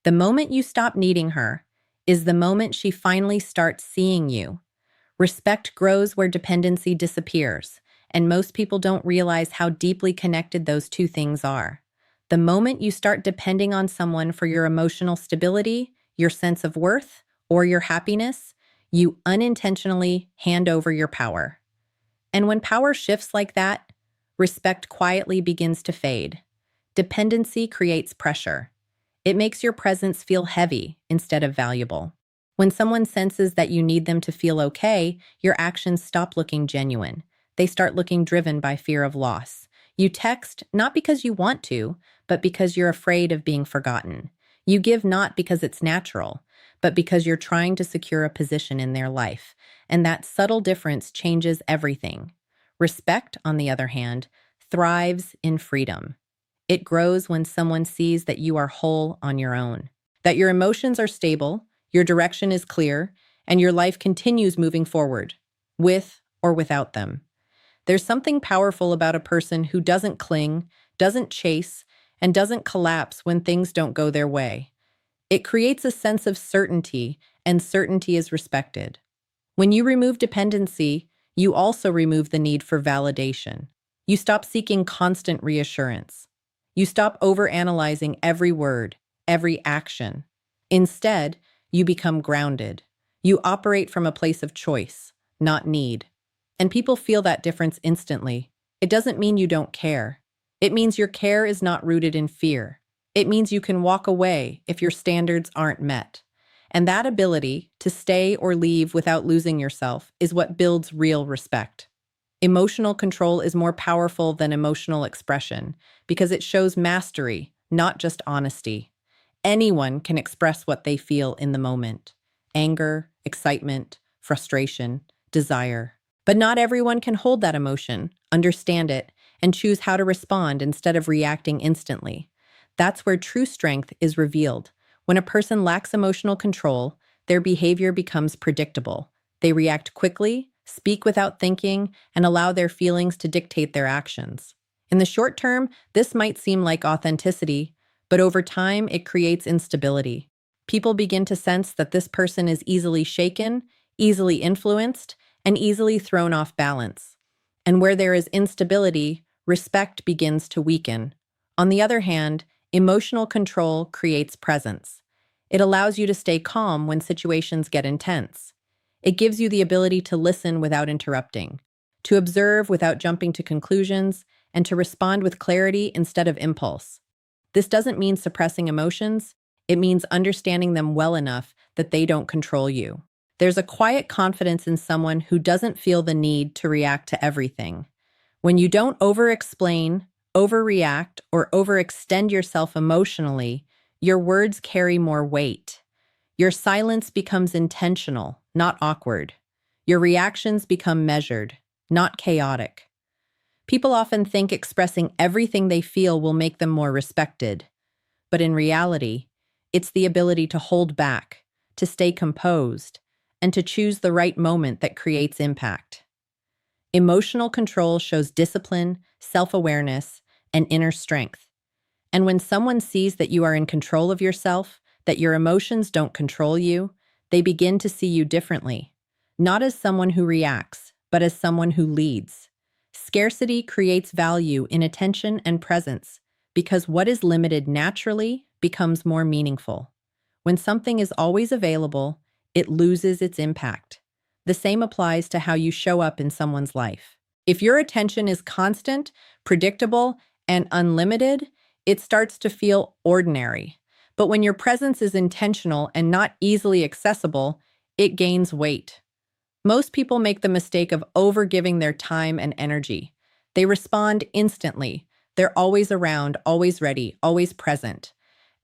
The moment you stop needing her is the moment she finally starts seeing you. Respect grows where dependency disappears, and most people don't realize how deeply connected those two things are. The moment you start depending on someone for your emotional stability, your sense of worth, or your happiness, you unintentionally hand over your power. And when power shifts like that, respect quietly begins to fade. Dependency creates pressure. It makes your presence feel heavy instead of valuable. When someone senses that you need them to feel okay, your actions stop looking genuine. They start looking driven by fear of loss. You text not because you want to, but because you're afraid of being forgotten. You give not because it's natural, but because you're trying to secure a position in their life. And that subtle difference changes everything. Respect, on the other hand, thrives in freedom. It grows when someone sees that you are whole on your own, that your emotions are stable, your direction is clear, and your life continues moving forward, with or without them. There's something powerful about a person who doesn't cling, doesn't chase, and doesn't collapse when things don't go their way. It creates a sense of certainty, and certainty is respected. When you remove dependency, you also remove the need for validation. You stop seeking constant reassurance. You stop overanalyzing every word, every action. Instead, you become grounded. You operate from a place of choice, not need. And people feel that difference instantly. It doesn't mean you don't care. It means your care is not rooted in fear. It means you can walk away if your standards aren't met. And that ability to stay or leave without losing yourself is what builds real respect. Emotional control is more powerful than emotional expression because it shows mastery, not just honesty. Anyone can express what they feel in the moment: anger, excitement, frustration, desire. But not everyone can hold that emotion, understand it, and choose how to respond instead of reacting instantly. That's where true strength is revealed. When a person lacks emotional control, their behavior becomes predictable. They react quickly, speak without thinking, and allow their feelings to dictate their actions. In the short term, this might seem like authenticity, but over time, it creates instability. People begin to sense that this person is easily shaken, easily influenced, and easily thrown off balance. And where there is instability, respect begins to weaken. On the other hand, emotional control creates presence. It allows you to stay calm when situations get intense. It gives you the ability to listen without interrupting, to observe without jumping to conclusions, and to respond with clarity instead of impulse. This doesn't mean suppressing emotions. It means understanding them well enough that they don't control you. There's a quiet confidence in someone who doesn't feel the need to react to everything. When you don't over-explain, overreact, or overextend yourself emotionally, your words carry more weight. Your silence becomes intentional, not awkward. Your reactions become measured, not chaotic. People often think expressing everything they feel will make them more respected. But in reality, it's the ability to hold back, to stay composed, and to choose the right moment that creates impact. Emotional control shows discipline, self-awareness, and inner strength. And when someone sees that you are in control of yourself, that your emotions don't control you, they begin to see you differently. Not as someone who reacts, but as someone who leads. Scarcity creates value in attention and presence, because what is limited naturally becomes more meaningful. When something is always available, it loses its impact. The same applies to how you show up in someone's life. If your attention is constant, predictable, and unlimited, it starts to feel ordinary. But when your presence is intentional and not easily accessible, it gains weight. Most people make the mistake of overgiving their time and energy. They respond instantly. They're always around, always ready, always present.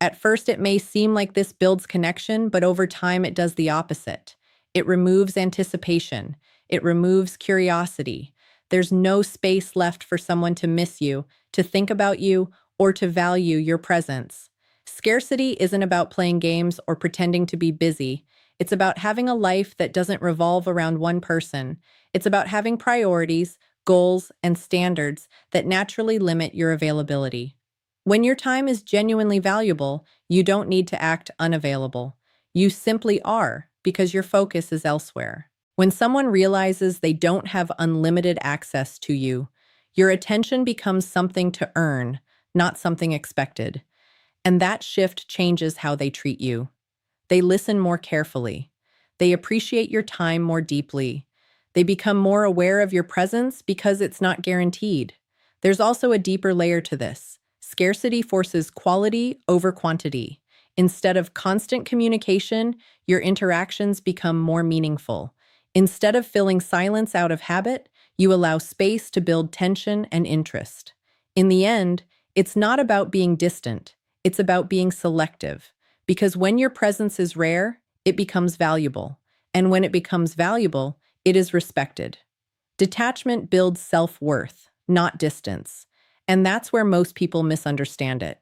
At first, it may seem like this builds connection, but over time, it does the opposite. It removes anticipation. It removes curiosity. There's no space left for someone to miss you, to think about you, or to value your presence. Scarcity isn't about playing games or pretending to be busy. It's about having a life that doesn't revolve around one person. It's about having priorities, goals, and standards that naturally limit your availability. When your time is genuinely valuable, you don't need to act unavailable. You simply are because your focus is elsewhere. When someone realizes they don't have unlimited access to you, your attention becomes something to earn, not something expected. And that shift changes how they treat you. They listen more carefully. They appreciate your time more deeply. They become more aware of your presence because it's not guaranteed. There's also a deeper layer to this. Scarcity forces quality over quantity. Instead of constant communication, your interactions become more meaningful. Instead of filling silence out of habit, you allow space to build tension and interest. In the end, it's not about being distant, it's about being selective. Because when your presence is rare, it becomes valuable. And when it becomes valuable, it is respected. Detachment builds self-worth, not distance. And that's where most people misunderstand it.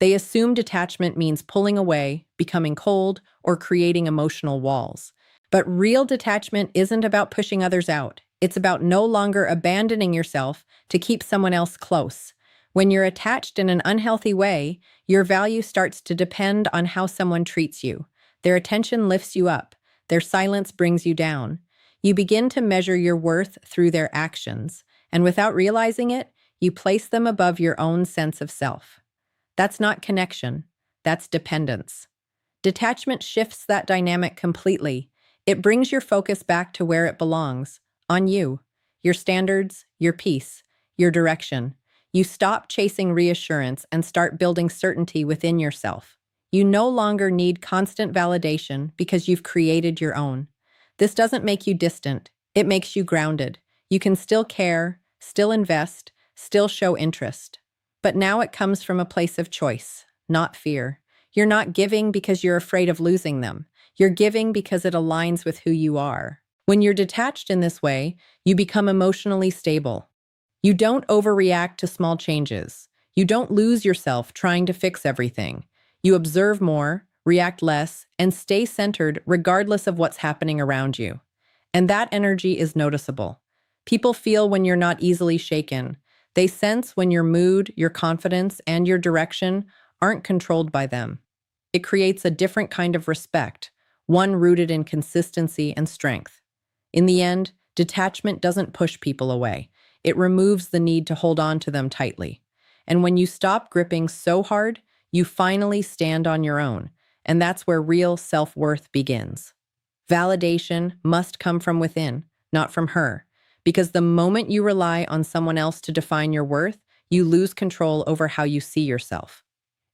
They assume detachment means pulling away, becoming cold, or creating emotional walls. But real detachment isn't about pushing others out. It's about no longer abandoning yourself to keep someone else close. When you're attached in an unhealthy way, your value starts to depend on how someone treats you. Their attention lifts you up. Their silence brings you down. You begin to measure your worth through their actions, and without realizing it, you place them above your own sense of self. That's not connection. That's dependence. Detachment shifts that dynamic completely. It brings your focus back to where it belongs, on you, your standards, your peace, your direction. You stop chasing reassurance and start building certainty within yourself. You no longer need constant validation because you've created your own. This doesn't make you distant, it makes you grounded. You can still care, still invest, still show interest. But now it comes from a place of choice, not fear. You're not giving because you're afraid of losing them. You're giving because it aligns with who you are. When you're detached in this way, you become emotionally stable. You don't overreact to small changes. You don't lose yourself trying to fix everything. You observe more, react less, and stay centered regardless of what's happening around you. And that energy is noticeable. People feel when you're not easily shaken. They sense when your mood, your confidence, and your direction aren't controlled by them. It creates a different kind of respect, one rooted in consistency and strength. In the end, detachment doesn't push people away. It removes the need to hold on to them tightly. And when you stop gripping so hard, you finally stand on your own. And that's where real self-worth begins. Validation must come from within, not from her. Because the moment you rely on someone else to define your worth, you lose control over how you see yourself.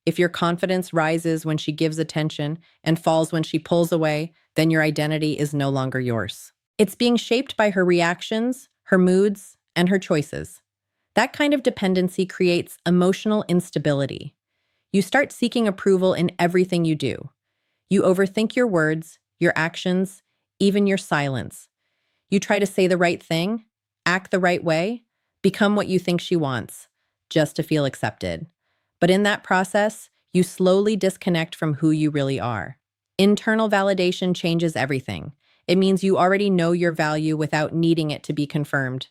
If your confidence rises when she gives attention and falls when she pulls away, then your identity is no longer yours. It's being shaped by her reactions, her moods, and her choices. That kind of dependency creates emotional instability. You start seeking approval in everything you do. You overthink your words, your actions, even your silence. You try to say the right thing, act the right way, become what you think she wants, just to feel accepted. But in that process, you slowly disconnect from who you really are. Internal validation changes everything. It means you already know your value without needing it to be confirmed.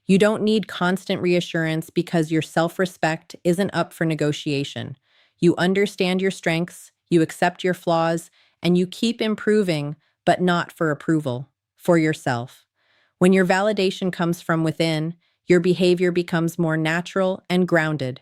You don't need constant reassurance because your self-respect isn't up for negotiation. You understand your strengths, you accept your flaws, and you keep improving, but not for approval, for yourself. When your validation comes from within, your behavior becomes more natural and grounded.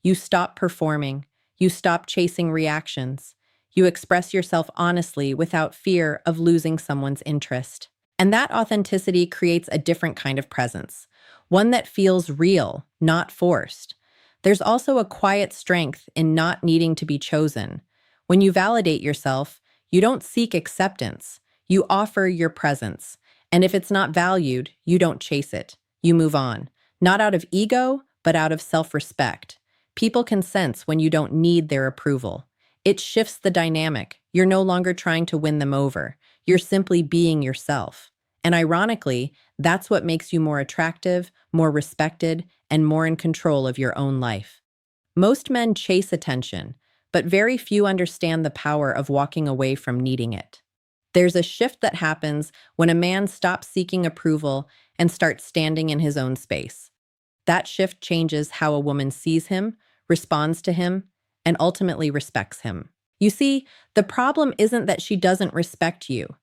You stop performing. You stop chasing reactions. You express yourself honestly without fear of losing someone's interest. And that authenticity creates a different kind of presence, one that feels real, not forced. There's also a quiet strength in not needing to be chosen. When you validate yourself, you don't seek acceptance. You offer your presence. And if it's not valued, you don't chase it. You move on. Not out of ego, but out of self-respect. People can sense when you don't need their approval. It shifts the dynamic. You're no longer trying to win them over. You're simply being yourself. And ironically, that's what makes you more attractive, more respected, and more in control of your own life. Most men chase attention, but very few understand the power of walking away from needing it. There's a shift that happens when a man stops seeking approval and starts standing in his own space. That shift changes how a woman sees him, responds to him, and ultimately respects him. You see, the problem isn't that she doesn't respect you.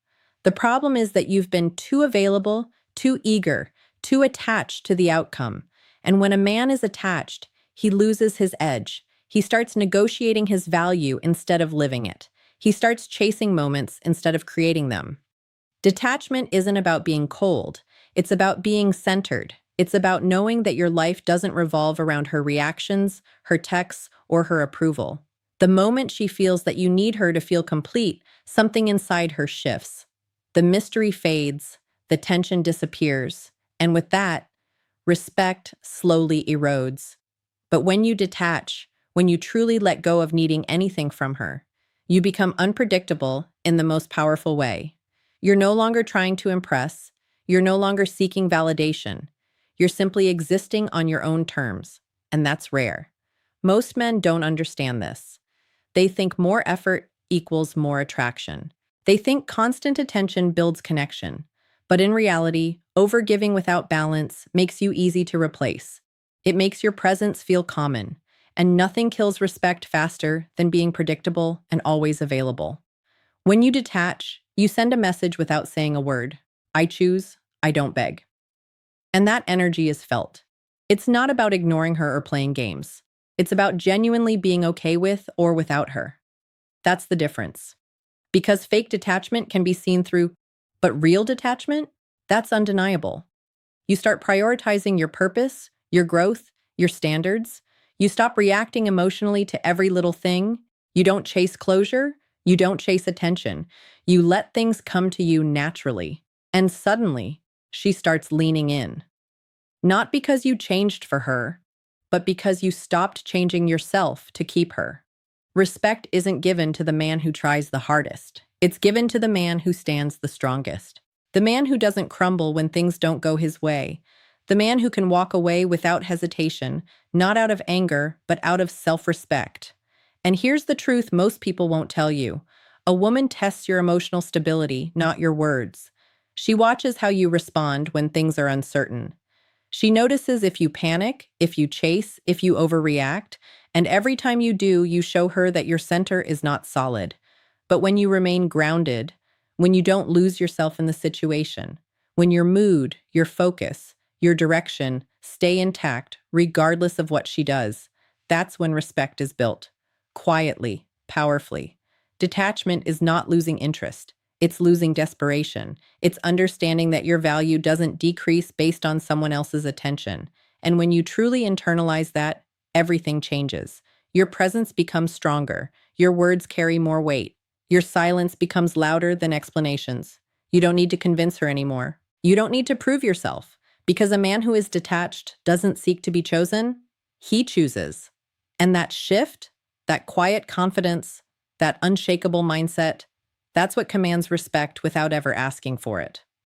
The problem is that you've been too available, too eager, too attached to the outcome. And when a man is attached, he loses his edge. He starts negotiating his value instead of living it. He starts chasing moments instead of creating them. Detachment isn't about being cold. It's about being centered. It's about knowing that your life doesn't revolve around her reactions, her texts, or her approval. The moment she feels that you need her to feel complete, something inside her shifts. The mystery fades, the tension disappears, and with that, respect slowly erodes. But when you detach, when you truly let go of needing anything from her, you become unpredictable in the most powerful way. You're no longer trying to impress. You're no longer seeking validation. You're simply existing on your own terms, and that's rare. Most men don't understand this. They think more effort equals more attraction. They think constant attention builds connection. But in reality, overgiving without balance makes you easy to replace. It makes your presence feel common, and nothing kills respect faster than being predictable and always available. When you detach, you send a message without saying a word. I choose, I don't beg. And that energy is felt. It's not about ignoring her or playing games. It's about genuinely being okay with or without her. That's the difference. Because fake detachment can be seen through, but real detachment, that's undeniable. You start prioritizing your purpose, your growth, your standards. You stop reacting emotionally to every little thing. You don't chase closure. You don't chase attention. You let things come to you naturally. And suddenly, she starts leaning in. Not because you changed for her, but because you stopped changing yourself to keep her. Respect isn't given to the man who tries the hardest. It's given to the man who stands the strongest. The man who doesn't crumble when things don't go his way. The man who can walk away without hesitation, not out of anger, but out of self-respect. And here's the truth most people won't tell you. A woman tests your emotional stability, not your words. She watches how you respond when things are uncertain. She notices if you panic, if you chase, if you overreact, and every time you do, you show her that your center is not solid. But when you remain grounded, when you don't lose yourself in the situation, when your mood, your focus, your direction stay intact regardless of what she does, that's when respect is built. Quietly, powerfully. Detachment is not losing interest. It's losing desperation. It's understanding that your value doesn't decrease based on someone else's attention. And when you truly internalize that, everything changes. Your presence becomes stronger. Your words carry more weight. Your silence becomes louder than explanations. You don't need to convince her anymore. You don't need to prove yourself. Because a man who is detached doesn't seek to be chosen, he chooses. And that shift, that quiet confidence, that unshakable mindset, that's what commands respect without ever asking for it.